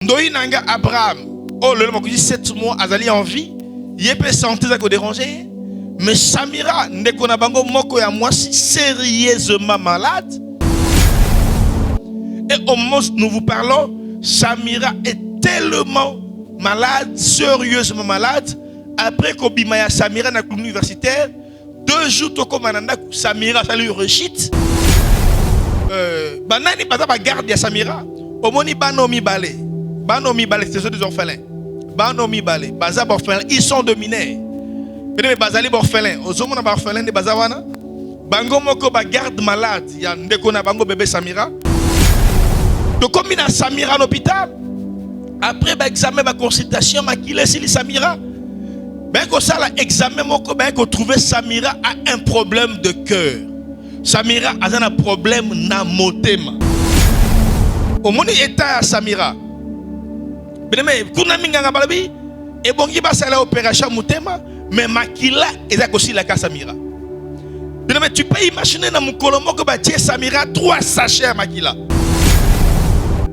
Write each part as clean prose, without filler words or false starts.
Ndoi nanga Abraham. Oh, le mot 7 mois, azali en vie. Il peut sentir ça qu'on déranger. Mais Samira, ndekona bango moko ya mwasi sérieusement malade. Et au moment où nous vous parlons, Samira est tellement malade, sérieusement malade. Après qu'Obimaya Samira na club universitaire, 2 jours toko mananda Samira ça lui rechite. Banani bata ba garde ya Samira. Omoni banomi balé. Banomi balé, c'est des orphelins. Banomi balé, baza orphelins, ils sont dominés. Mais bazali orphelins, ozomona ba orphelins de bazawana. Bango moko ba garde malade, ya ndeko na bango bébé Samira. Donc comme il a Samira à l'hôpital, après ba examen ba consultation makile si Samira. Ben que ça l'examen moko ben que trouver Samira a un problème de cœur. Samira a un problème na motema. Au moni état à Samira. Mais kuna minga balabi et bon qui va faire l'opération motema mais makila est aussi la Samira. Mais tu peux imaginer dans mon colomo que ba tie Samira 3 sachets makila.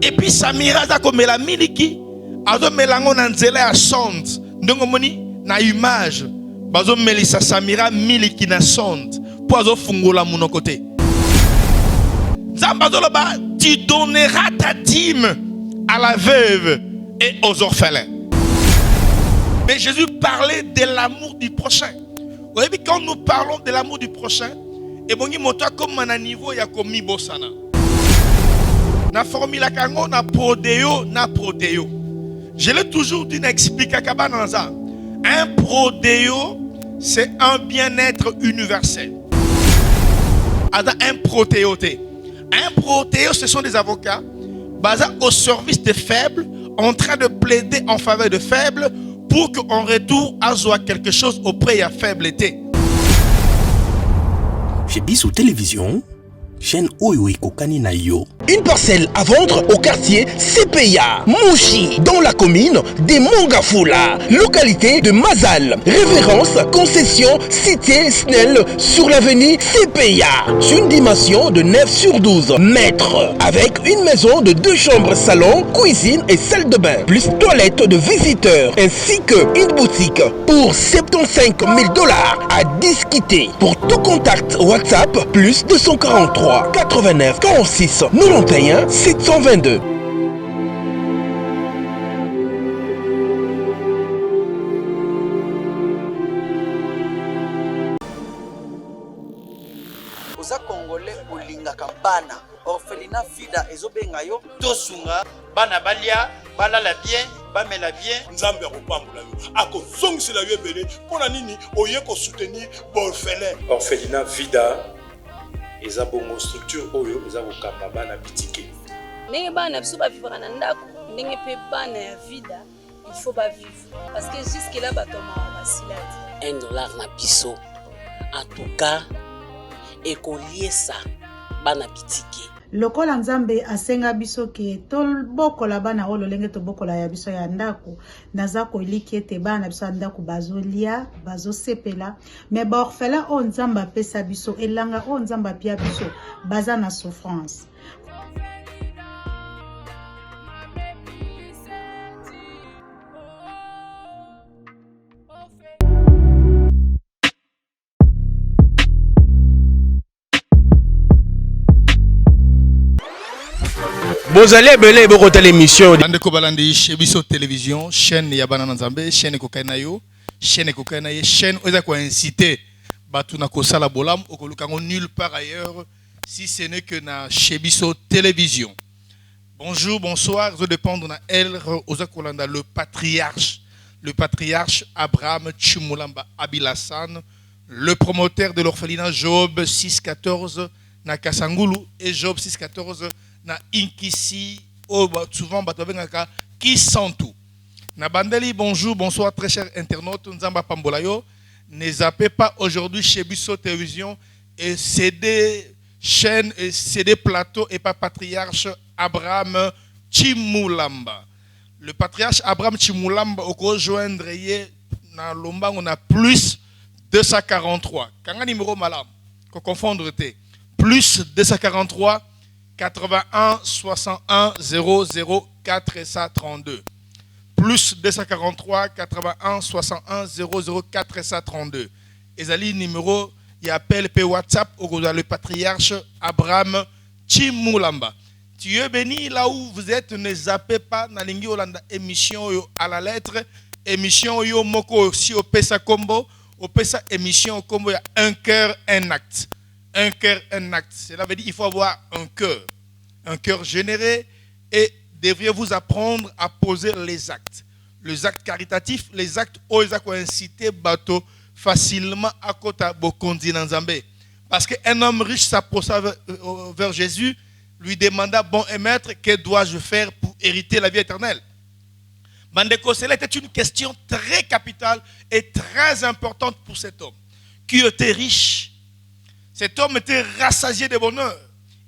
Et puis Samira za comme la miliki azo melango na nzela ya sonde. Ndongo moni na image bazo melisa Samira miliki na sonde pour azo fungola mon côté. Zambazo loba tu donneras ta dîme à la veuve et aux orphelins. Mais Jésus parlait de l'amour du prochain. Vous voyez, quand nous parlons de l'amour du prochain, et bon, il montre comme un niveau il y a comme Mibosana. Na formula kango na prodeo na prodeo. Je l'ai toujours dit na expliquer kabana ça. Un prodeo, c'est un bien-être universel. Un protéoté. Un protéo, ce sont des avocats basés au service des faibles, en train de plaider en faveur de faibles pour qu'en retour, azoa quelque chose auprès de faibleté. Chez Bissou Télévision, chaîne Oyo Kokani na yo. Une parcelle à vendre au quartier CPA, Mouchi, dans la commune des Mongafula, localité de Mazal. Référence, concession, cité Snell sur l'avenue CPA. Sur une dimension de 9 sur 12 mètres. Avec une maison de 2 chambres, salon, cuisine et salle de bain. Plus toilette de visiteurs. Ainsi qu'une boutique pour 75 000 $ à discuter. Pour tout contact WhatsApp, plus 243 89 46 91 722. Oza Congolais olingaka bana orphelinat vida ezobenga yo tosunga bana balia balala bien bamela bien nzambe akopambola yo akozongisela yo ebele mpona nini oye kosoutenir baorphelin. Orphelinat vida eza bongo structure oyo eza kokamba bana bitike ndenge bana biso bavivaka na ndako ndenge mpe bana ya vida il faut bavivre parce que jusque là bato mawa basila te $1 na biso en tout cas ekoliesa bana bitike lokola nzambe asenga biso ke tobokola bana oyo lolenge tobokola ya biso ya ndako naza koliki ete bana biso ya ndako bazolia bazosepela me baorphelin oyo nzambe apesa biso elanga oyo nzambe apia biso baza na souffrance. Bozali ebele bokota l'émission Ande ko balandi chez Bissou Télévision, chaîne ya Banana Nzambe, chaîne kokana yo, chaîne kokana ye, chaîne oza ko inciter batu na kosala bolam okolukango nulle part ailleurs si ce n'est que na chez Bissou Télévision. Bonjour, bonsoir, zo dépendre na el oza kolanda le patriarche Abraham Chimulamba Abilassan, le promoteur de l'orphelinat Job 614 na Kasangulu et Job 614 na Inkisi, souvent batobengaka qui sont tout. Na bandeli, bonjour, bonsoir très chers internautes, Nzamba Pambolayo. Ne zappez pas aujourd'hui chez Bissou Télévision et c'est des chaînes et c'est des plateaux et pas patriarche Abraham Chimulamba. Le patriarche Abraham Chimulamba au rejoindre na lomba on a plus 243. Quand numéro malam, qu'on confondre plus 243 81 61 00 432. Plus 243 81 61 00 432. Ezali numéro, il appelle pe WhatsApp au le patriarche Abraham Chimulamba. Tu es béni là où vous êtes, ne zappez pas na lingi Olanda émission yo à la lettre, émission yo moko si au pesa combo, au pesa émission combo ya un cœur un acte. Un cœur un acte. Cela veut dire il faut avoir un cœur généré et devriez vous apprendre à poser les actes. Les actes caritatifs, les actes où ils ont incité bateau facilement à côté Bokondi Nanzambe. Parce qu'un homme riche s'approcha vers Jésus, lui demanda, bon et maître, que dois-je faire pour hériter la vie éternelle? Bandeko, cela était une question très capitale et très importante pour cet homme, qui était riche. Cet homme était rassasié de bonheur.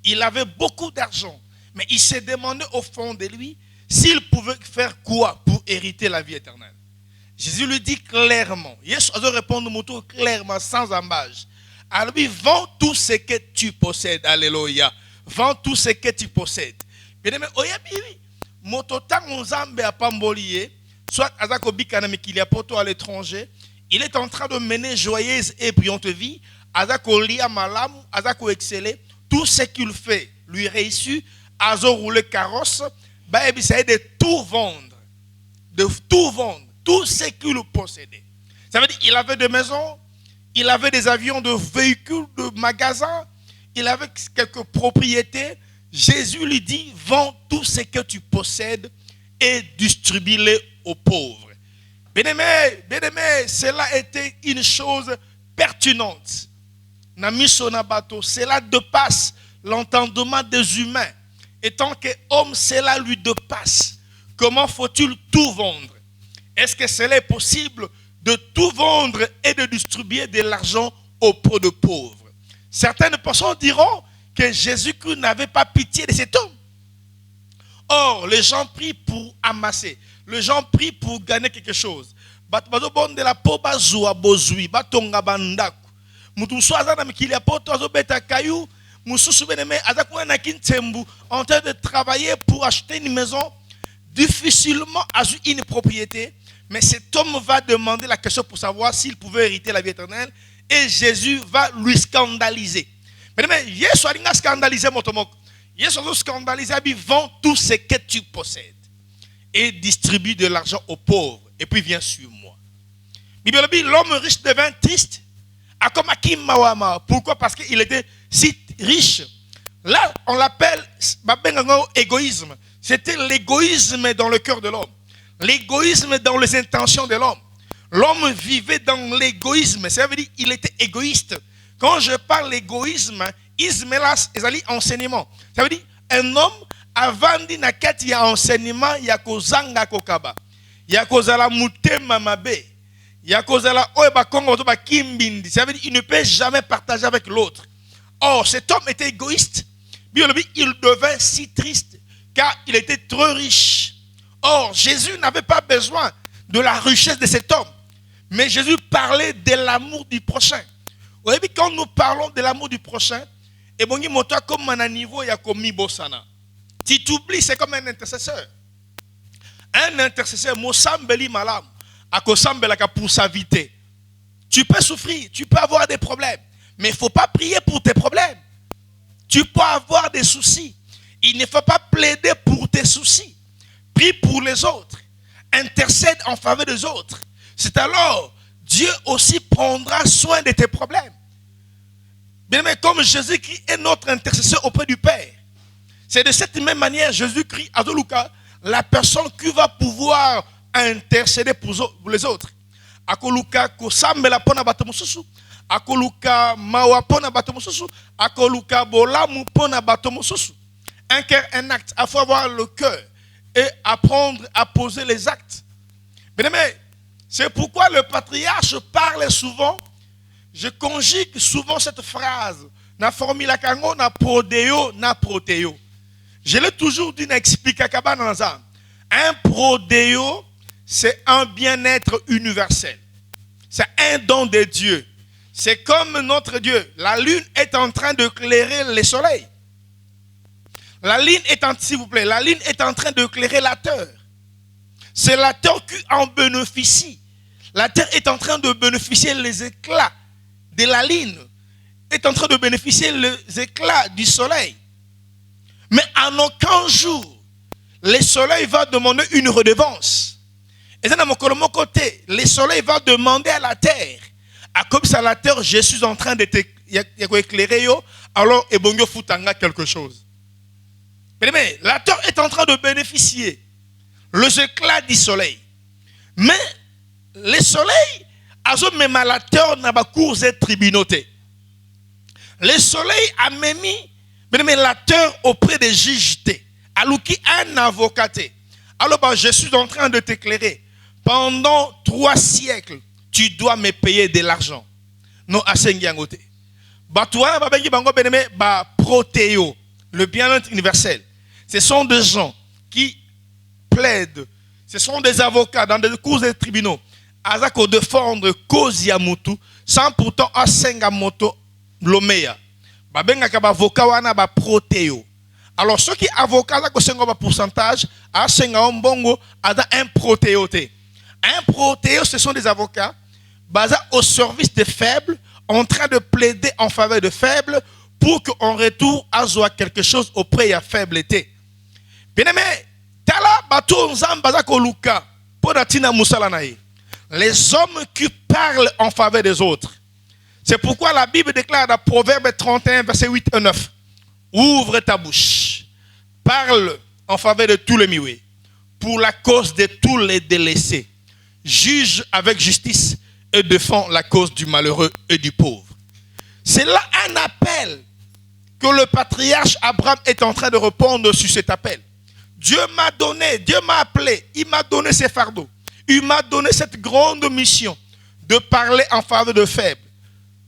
Il avait beaucoup d'argent. Mais il s'est demandé au fond de lui s'il pouvait faire quoi pour hériter la vie éternelle. Jésus lui dit clairement, Jésus a répondu clairement, sans embâche. Alors lui, vends tout ce que tu possèdes. Alléluia. Vends tout ce que tu possèdes. Bien aimé, soit à l'étranger, il est en train de mener joyeuse et brillante vie. Azako lia malam, azako exceller, tout ce qu'il fait lui réussit. Azo rouler carrosse, bah essayer de tout vendre, tout ce qu'il possédait. Ça veut dire qu'il avait des maisons, il avait des avions, de véhicules, de magasins, il avait quelques propriétés. Jésus lui dit, vends tout ce que tu possèdes et distribue-les aux pauvres. Bien-aimé, cela était une chose pertinente. Cela dépasse l'entendement des humains. Et tant qu'homme, cela lui dépasse. Comment faut-il tout vendre? Est-ce que cela est possible de tout vendre et de distribuer de l'argent auprès de pauvres? Certaines personnes diront que Jésus-Christ n'avait pas pitié de cet homme. Or, les gens prient pour amasser. Les gens prient pour gagner quelque chose. En train de travailler pour acheter une maison, difficilement a eu une propriété, mais cet homme va demander la question pour savoir s'il pouvait hériter la vie éternelle, et Jésus va lui scandaliser. Mais Jésus a scandalisé motomok. Jésus a scandalisé, il vend tout ce que tu possèdes et distribue de l'argent aux pauvres, et puis viens sur moi. L'homme riche devint triste. Pourquoi? Parce qu'il était si riche. Là, on l'appelle égoïsme. C'était l'égoïsme dans le cœur de l'homme. L'égoïsme dans les intentions de l'homme. L'homme vivait dans l'égoïsme. Ça veut dire qu'il était égoïste. Quand je parle d'égoïsme, ismelas ezali enseignement. Ça veut dire un homme avant d'inaket il y a enseignement, il y a kozanga kokaba. Il y a kozala mutema mabe. Il y a kozala oeba kongo to ba kimbindi. Ça veut dire il ne peut jamais partager avec l'autre. Or, cet homme était égoïste. Il devint si triste car il était trop riche. Or, Jésus n'avait pas besoin de la richesse de cet homme. Mais Jésus parlait de l'amour du prochain. Vous voyez, quand nous parlons de l'amour du prochain, et bon, comme à un niveau, il y a comme Mibosana. Tu t'oublies, c'est comme un intercesseur. Un intercesseur, Mosambeli Malam, à Kosambelaka pour sa vie. Tu peux souffrir, tu peux avoir des problèmes, mais il ne faut pas prier pour tes problèmes. Tu peux avoir des soucis. Il ne faut pas plaider pour tes soucis. Prie pour les autres. Intercède en faveur des autres. C'est alors Dieu aussi prendra soin de tes problèmes. Bien, mais comme Jésus-Christ est notre intercesseur auprès du Père, c'est de cette même manière Jésus-Christ, à Luca, la personne qui va pouvoir intercéder pour les autres. Akoluka kosambela pona batomususu, akoluka mawa pona batomususu, akoluka bolamu pona batomususu. Un cœur, un acte. Il faut avoir le cœur et apprendre à poser les actes. Bien aimé, c'est pourquoi le patriarche parle souvent. Je conjugue souvent cette phrase. Na formula kango na prodeo na proteo. Je l'ai toujours dit, n'explique pas dans ça. Un prodeo, c'est un bien-être universel. C'est un don de Dieu. C'est comme notre Dieu. La lune est en train d'éclairer le soleil. La ligne est en, s'il vous plaît, la ligne est en train d'éclairer la terre. C'est la terre qui en bénéficie. La terre est en train de bénéficier les éclats de la ligne, est en train de bénéficier les éclats du soleil. Mais en aucun jour, le soleil va demander une redevance. Et ça, dans mon côté, le soleil va demander à la terre, comme ça la terre, je suis en train de t'éclairer, alors et bon, foutanga quelque chose. Mais la terre est en train de bénéficier les éclats du soleil. Mais le soleil, même à la terre, n'a pas cours et tribunauté. Le soleil a mis la terre auprès des juges. Alors qui un avocat. Alors je suis en train de t'éclairer. Pendant 3 siècles, tu dois me payer de l'argent. Non, à Sengiangote. Toi, protéo, le bien-être universel. Ce sont des gens qui plaident. Ce sont des avocats dans des cours et tribunaux. Azako défendre cause yamutu sans pourtant asengamoto lomeya. Babenga ka avocat wana ba protéo. Alors ceux qui avocats là ko ba pourcentage asenga ombongo ada un protéoté. Un protéo ce sont des avocats basés au service des faibles en train de plaider en faveur des faibles pour qu'en retour azoa quelque chose auprès de faibleté. Bien mais tala bato nzamba za ko luka pour datina musala na ye. Les hommes qui parlent en faveur des autres. C'est pourquoi la Bible déclare dans Proverbe 31, verset 8 et 9. Ouvre ta bouche. Parle en faveur de tous les muets. Pour la cause de tous les délaissés. Juge avec justice et défend la cause du malheureux et du pauvre. C'est là un appel que le patriarche Abraham est en train de répondre sur cet appel. Dieu m'a donné, Dieu m'a appelé, il m'a donné ses fardeaux. Il m'a donné cette grande mission de parler en faveur de faibles,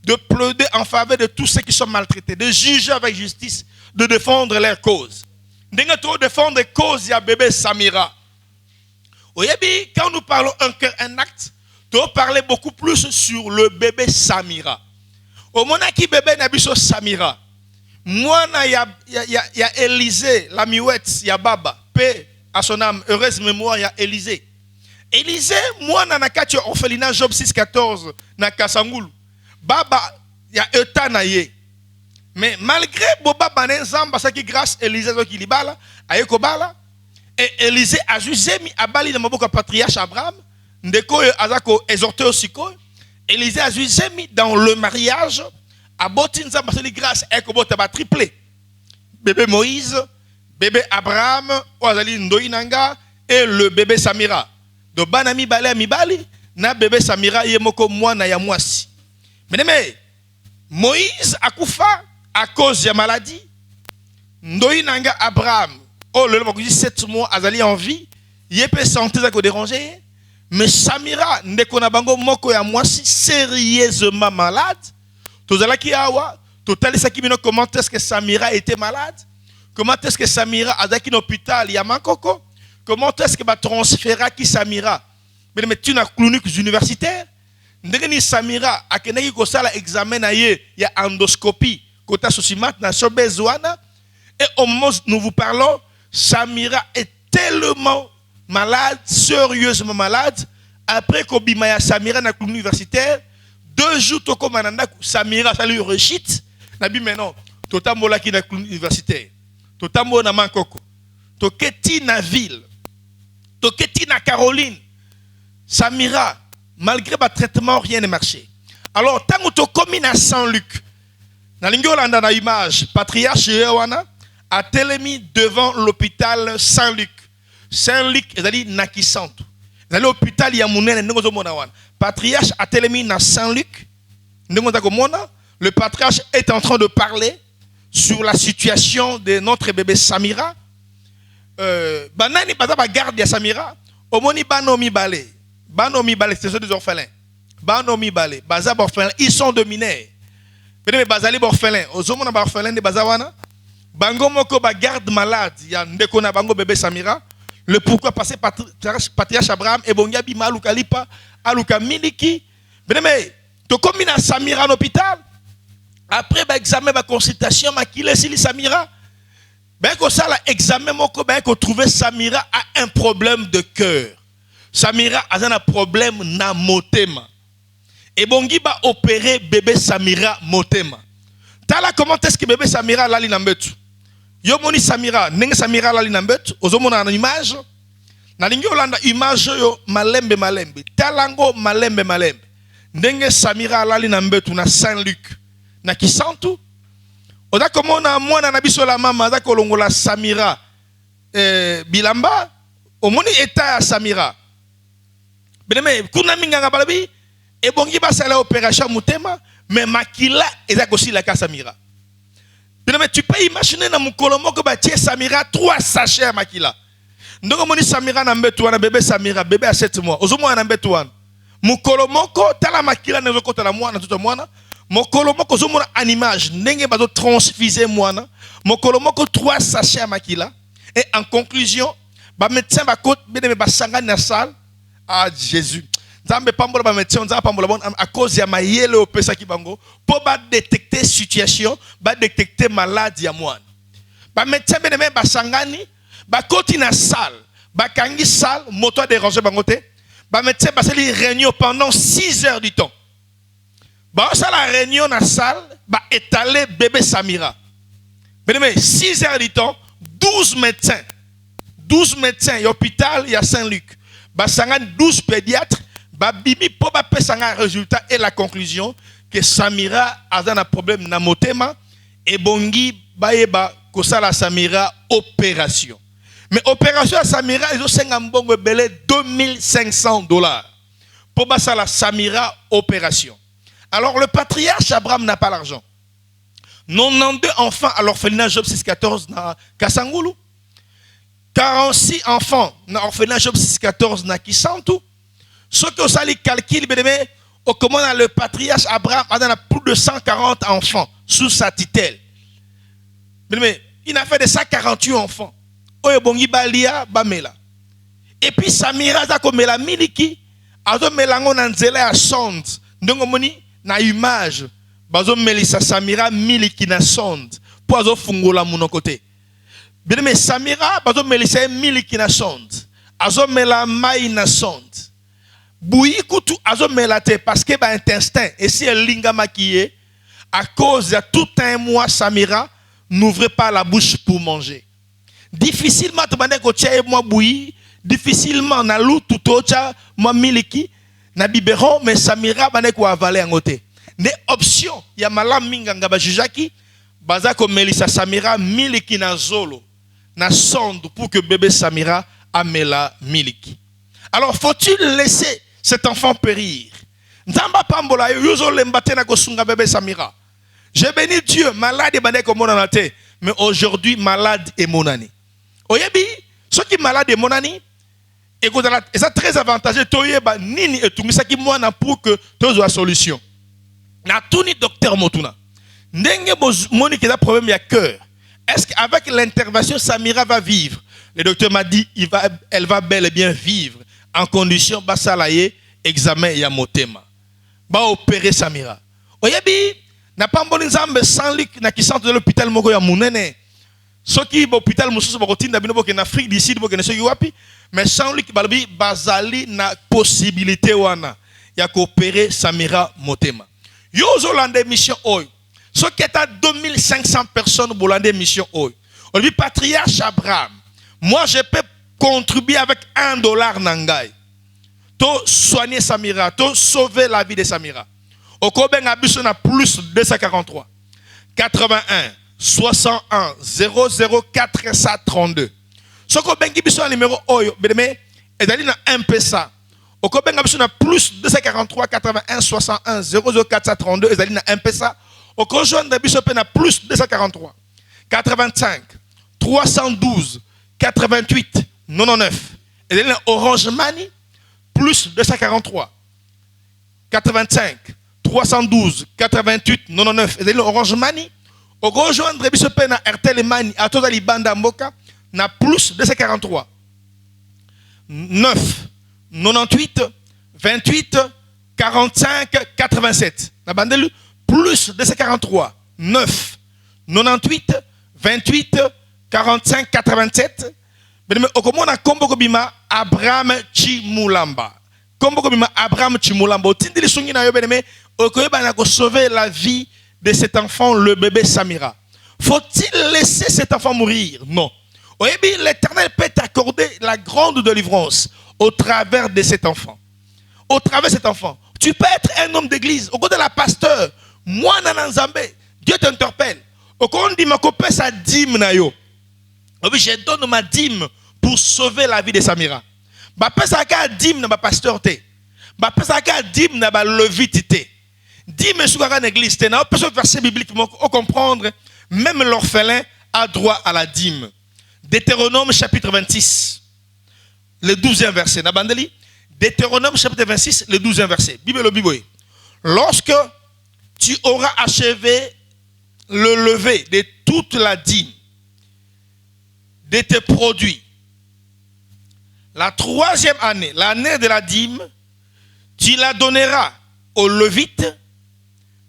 de plaider en faveur de tous ceux qui sont maltraités, de juger avec justice, de défendre leurs causes. De défendre les causes, il y a bébé Samira. Quand nous parlons un cœur, un acte, tu vas parler beaucoup plus sur le bébé Samira. Au moment qui bébé Nabiso Samira, moi, il y a Élisée, la miouette, il y a Baba, paix à son âme, heureuse mémoire, il y a Élisée. Élisée, moi, nanakati orphelinat Job 6,14, na Kasangulu. Baba, il y a Etanaye. Mais malgré Boba Banenzamba, ça qui grâce Élisée, qui libala, ayeko bala, et Élisée a jugé, a bali dans le patriarche Abraham, ndeko azako exhorté aussi, Élisée a jugé dans le mariage, à Botinza, parce que grâce, ayeko bota ba triplé. Bébé Moïse, bébé Abraham, Oazali Ndoinanga, et le bébé Samira. Do banami bale mibali na bébé Samira yemoko mwana ya mwasi. Mais Moïse akufa à cause de la maladie. Ndoi nanga Abraham. Oh le 7 mois azali en vie, yepé santé za ko déranger. Mais Samira ndeko na bango moko ya mwasi sérieusement malade. Tozala ki awa, totalisa ki bino comment est-ce que Samira était malade? Comment est-ce que Samira azaki l'hôpital ya Makoko? Comment est-ce que va transférer qui Samira? Mais tu n'as cliniques universitaires. Ndengeni Samira a kenaki ko sala examen na ye ya endoscopie kota sosimat na sobezwana et au moment où nous vous parlons, Samira est tellement malade, sérieusement malade. Après qu'obima ya Samira na clinique universitaire, 2 jours toko mananda Samira ça lui rechite. Nabi maintenant, totambola ki na clinique universitaire. Totambo na Makoko. Toketi na ville. Toketi na Caroline, Samira, malgré le traitement, rien n'a marché. Alors, tant que tu commis à Saint-Luc, dans l'Ingolanda, dans l'image, patriarche Yewana a télémis devant l'hôpital Saint-Luc. Saint-Luc, c'est-à-dire Nakisanto. Dans l'hôpital, il y a mon patriarche a télémis dans Saint-Luc. Le patriarche est en train de parler sur la situation de notre bébé Samira. Banani bazaba garde ya Samira omoni bano mibale ce sont des orphelins bano mibale bazaba orphelins ils sont de mineurs mais bazali orphelins ozomona ba orphelins de bazawana bango moko ba garde malade ya ndeko na bango bébé Samira le pourquoi passer patriarche Abraham et bonga bi maluka lipa aluka miliki mais to komi na Samira à l'hôpital après ba examen ba consultation makile sili Samira Ben que ça l'examen moko ben que trouver Samira a un problème de cœur. Samira a un problème na motema. Et bongi ba opérer bébé Samira motema. Tala comment est-ce que bébé Samira lali nambetu? Yo moni Samira, nenge Samira lali nambetu, ozomona na image. Na lingi olanda image yo malembe malembe. Talango malembe malembe. Nenge Samira lali nambetu na Saint-Luc. Na kisantu. Oda komona mwana na biso la mama za kolongola Samira bilamba. Omoni eta ya Samira. Beneme kuna minga balabi et bongi ba sala opération mutema mais makila eza kosi la ka Samira. Beneme tu peux imaginer na mukolo moko ba tie Samira 3 sachets ya makila. Ndongo moni Samira na mbetu wana bébé Samira bébé à 7 mois. Ozomo na mbetu wana. Mukolo moko tala makila na zokota la mwana tout mwana. Mokolo moko zomona en image ndenge bazo transfuser mwana. Mokolo moko 3 sachets ya makila et en conclusion ba médecin ba kote beneme ba sangani na salle. Ah Jésus. Nzambe pambola ba médecin nzambe pambola bon à cause ya mayele opesa kibango pour ba détecter situation, ba détecter maladie ya mwana. Ba médecin beneme ba sangani ba koti na salle, ba kangi salle, moto déranger bangote. Ba médecin ba sali réunion pendant 6 heures du temps. Ba ça la réunion na salle, ba étaler bébé Samira. Beneme 6 heures du temps, 12 médecins. 12 médecins, y hôpital, y a Saint-Luc. Ba sangan 12 pédiatres, ba bibi po ba pesanga résultat et la conclusion que Samira a un problème na motema et bongi ba yeba ko sala Samira opération. Mais opération à Samira ils ont 50 bongo belé $2500 pour ba sala Samira opération. Alors le patriarche Abraham n'a pas l'argent. 92 enfants à l'orphelinat Job 614 na Kasangulu. 46 enfants dans l'orphelinat Job 614 na Kisantu. Ce que ça les calcule, au commandant le patriarche Abraham a plus de 140 enfants sous sa tutelle. Il a fait de 148 enfants. Et puis Samira a comme la miliki, a melango na nzela ya sonde. Donc moni na image, bazo melisa Samira miliki na sonde pour azo fungola mon côté. Bien Samira bazo melisa miliki na sonde. Azo mela mai na sonde. Bouilli kutu azo melate parce que ba intestin et si elle linga maquillée à cause de tout un mois Samira n'ouvrait pas la bouche pour manger. Difficilement te bande ko tia moi bouilli, difficilement na lu tout ocha moi miliki na biberon mais Samira bande ko avaler ngote. Ne option ya malam minga ngaba jujaki baza ko melisa Samira miliki na zolo na sonde pour que bébé Samira amela miliki. Alors faut-il laisser cet enfant périr? Nzamba pambola yuzo lembate na kosunga bébé Samira. J'ai béni Dieu, malade et bané comme monanate, mais aujourd'hui malade et monani. Oyebi, ceux qui malade et monani, écoute, c'est très avantageux. Toyeba nini et tout, mais ça qui moana pour que tu aies la solution. Na tout ni docteur motuna. Ndenge moni qui a problème il y a cœur. Est-ce qu'avec l'intervention Samira va vivre? Le docteur m'a dit elle va bel et bien vivre en condition basalaye examen ya motema. Ba opérer Samira. Oyebi na pas bon nzambe Saint-Luc na qui centre de l'hôpital moko ya munene. Ce qui est l'hôpital mususu bakotinda bino boke na Afrique d'ici boke na soki wapi mais Saint-Luc balabi bazali na possibilité wana ya coopérer Samira motema. Yo zolande mission oy. Ce qui est à 2500 personnes bolande mission oy. On dit patriarche Abraham. Moi je peux contribuer avec $1 nangai. To soigner Samira, to sauver la vie de Samira. Au Koben Abisso na plus 243 81 61 00 432. Ce Koben Abisso numéro oyo bedeme ezali na M-Pesa. Au Koben Abisso na plus 243 81 61 00 432 ezali na M-Pesa. Au Kojoindre Abisso pe na plus 243 85 312 88 99 ezali na Orange Money plus 243 85 312 88 99 et Orange Money au rejoindre biso pe na RTL Money à toda libanda mboka na plus 243 9 98 28 45 87 na bandelu plus 243 9 98 28 45 87. Bien okomona kombo ko bima Abraham Chimulamba. Kombo ko bima Abraham Chimulamba. Otindili sungi na yo bien okoyeba na ko sauver la vie de cet enfant, le bébé Samira. Faut-il laisser cet enfant mourir? Non. L'Éternel peut t'accorder la grande délivrance au travers de cet enfant. Au travers de cet enfant. Tu peux être un homme d'église. Au côté de la pasteur, moi, Nananzambé, Dieu t'interpelle. Au côté de ma copine, sa dîme, je donne ma dîme pour sauver la vie de Samira. Je pense que dîme, ma pasteur, je pense que dîme, ma levite. Dîme, sur une église, je pense que verset biblique, pour comprendre, même l'orphelin a droit à la dîme. Deutéronome chapitre 26, le 12e verset. Deutéronome chapitre 26, le 12e verset. Bible. Lorsque tu auras achevé le lever de toute la dîme de tes produits, la 3e année, l'année de la dîme, tu la donneras aux Lévites,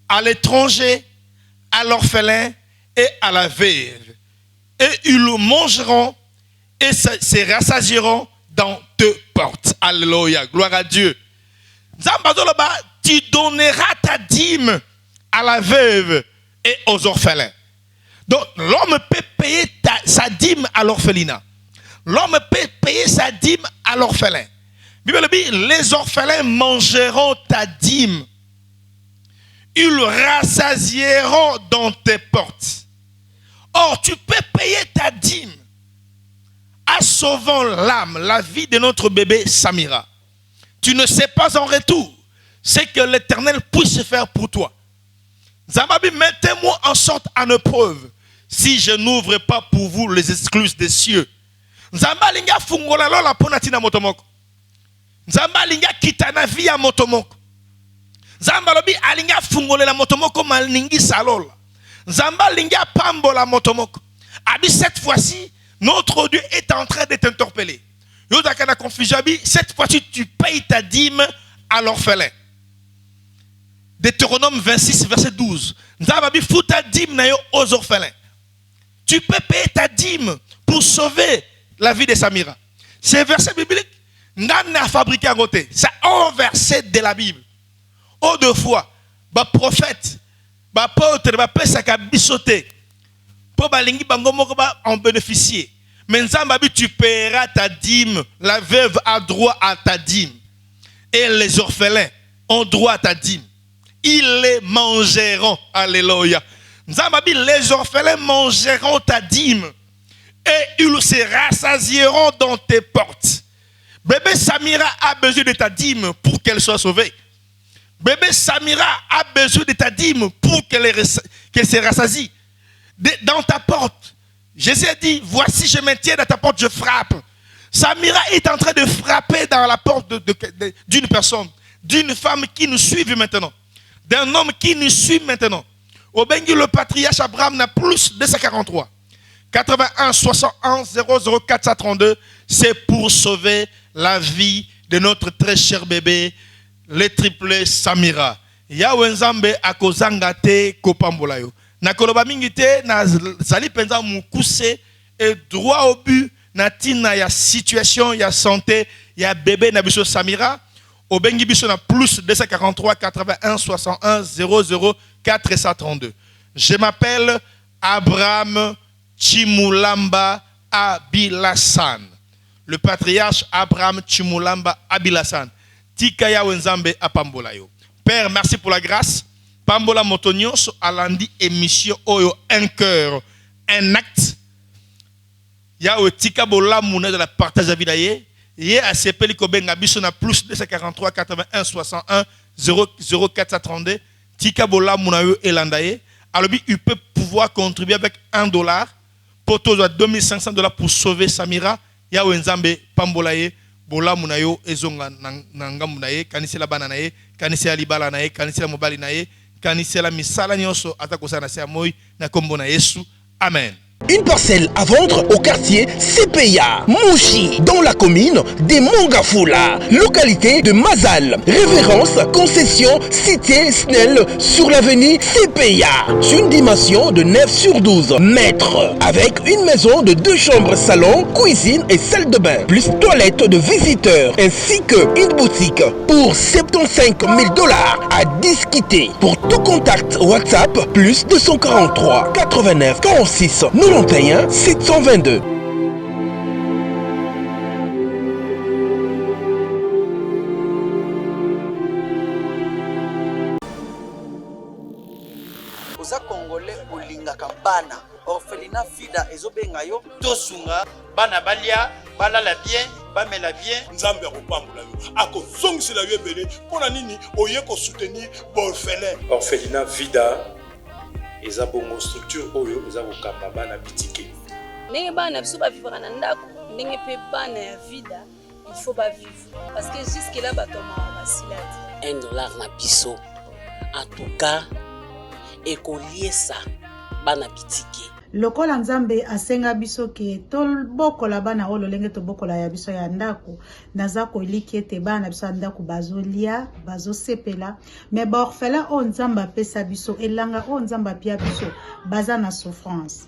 à l'étranger, à l'orphelin et à la veuve. Et ils le mangeront et se rassasieront dans tes portes. Alléluia. Gloire à Dieu. Tu donneras ta dîme à la veuve et aux orphelins. Donc, l'homme peut payer sa dîme à l'orphelinat. L'homme peut payer sa dîme à l'orphelin. Les orphelins mangeront ta dîme. Ils rassasieront dans tes portes. Or, tu peux payer ta dîme en sauvant l'âme, la vie de notre bébé Samira. Tu ne sais pas en retour ce que l'Éternel puisse faire pour toi. Zambabi, mettez-moi en sorte en épreuve si je n'ouvre pas pour vous les excluses des cieux. Zambalinga fungola lola ponatina motomoko. Zambalinga kitana via motomoko. Zambalobi alinga fungola la motomoko malningi salola. Zamba linga pambola motomoko. Abi cette fois-ci, notre Dieu est en train de t'interpeller. Yodakana confusion abi, cette fois-ci tu payes ta dîme à l'orphelin. Deutéronome 26 verset 12. Zamba bi futa dîme na yo aux orphelins. Tu peux payer ta dîme pour sauver la vie de Samira. C'est verset biblique. Nan a fabriqué à côté. C'est un verset de la Bible. Autrefois, ba prophète apôtre ba pesa ka bisoté pour balingi bango moko ba en bénéficier. Mais Nzambabi tu paieras ta dîme, la veuve a droit à ta dîme et les orphelins ont droit à ta dîme. Ils les mangeront. Alléluia. Nzambabi les orphelins mangeront ta dîme et ils se rassasieront dans tes portes. Bébé Samira a besoin de ta dîme pour qu'elle soit sauvée. Bébé Samira a besoin de ta dîme pour qu'elle se rassasie. Dans ta porte. Jésus a dit, voici je me tiens dans ta porte, je frappe. Samira est en train de frapper dans la porte d'une personne, d'une femme qui nous suit maintenant, d'un homme qui nous suit maintenant. Au Bengi, le patriarche Abraham n'a plus 243. 81 61 00 432, c'est pour sauver la vie de notre très cher bébé, le triplé Samira. Ya wenzambe akozanga te kopambola yo. Na koloba mingi te na zali penza mukuse et droit au but na tina ya situation ya santé ya bébé na biso Samira. Au bengi biso na plus 243 81 61 00 432. Je m'appelle Abraham Chimulamba Abilassan. Le patriarche Abraham Chimulamba Abilassan. Tikaya wenzambe apambola yo. Père, merci pour la grâce. Pambola motonyos alandi émission oyo un cœur, un acte. Ya o tika bola muna de la partage à vidaye. Ye a sepeli ko benga biso na plus 243 81 61 00 432. Tika bola muna yo elandaye. Alors il peut pouvoir contribuer avec $1. Poto doit $2500 pour sauver Samira. Ya wenzambe pambola ye. Bola munayo ezonga nanga munaye kanisela bana naye kanisela libala naye kanisela mobali naye kanisela misala nyonso atakosana se amoy na kombo na Yesu. Amen. une parcelle à vendre au quartier CPIA, Mouchi, dans la commune des Mongafula, localité de Mazal. Référence concession cité Snell sur l'avenue CPIA. Une dimension de 9 sur 12 mètres, avec une maison de 2 chambres, salon, cuisine et salle de bain, plus toilette de visiteurs, ainsi qu'une boutique pour 75 000 $ à discuter. Pour tout contact WhatsApp, plus 243 89 46 91 722. oza congolais olingaka bana orphelinat fida ezobenga yo tosunga bana balia balala bien bamela bien nzambe akopambola yo akozongisela yo ebele mpona nini oye kosoutenir baorphelin. orphelinat vida eza bongo structure oyo eza kokamba bana bitike ndenge bana biso bavivaka na ndako ndenge mpe bana ya vida il faut bavivre parce que jusque là bato mawa basila te $1 na biso en tout cas ekoliesa bana bitike lokola nzambe asenga biso ke tobokola bana oyo lolenge tobokola ya biso ya ndako naza koliki ete bana biso ya ndako bazolia bazosepela me baorphelin oyo nzambe apesa biso elanga oyo nzambe apia biso baza na souffrance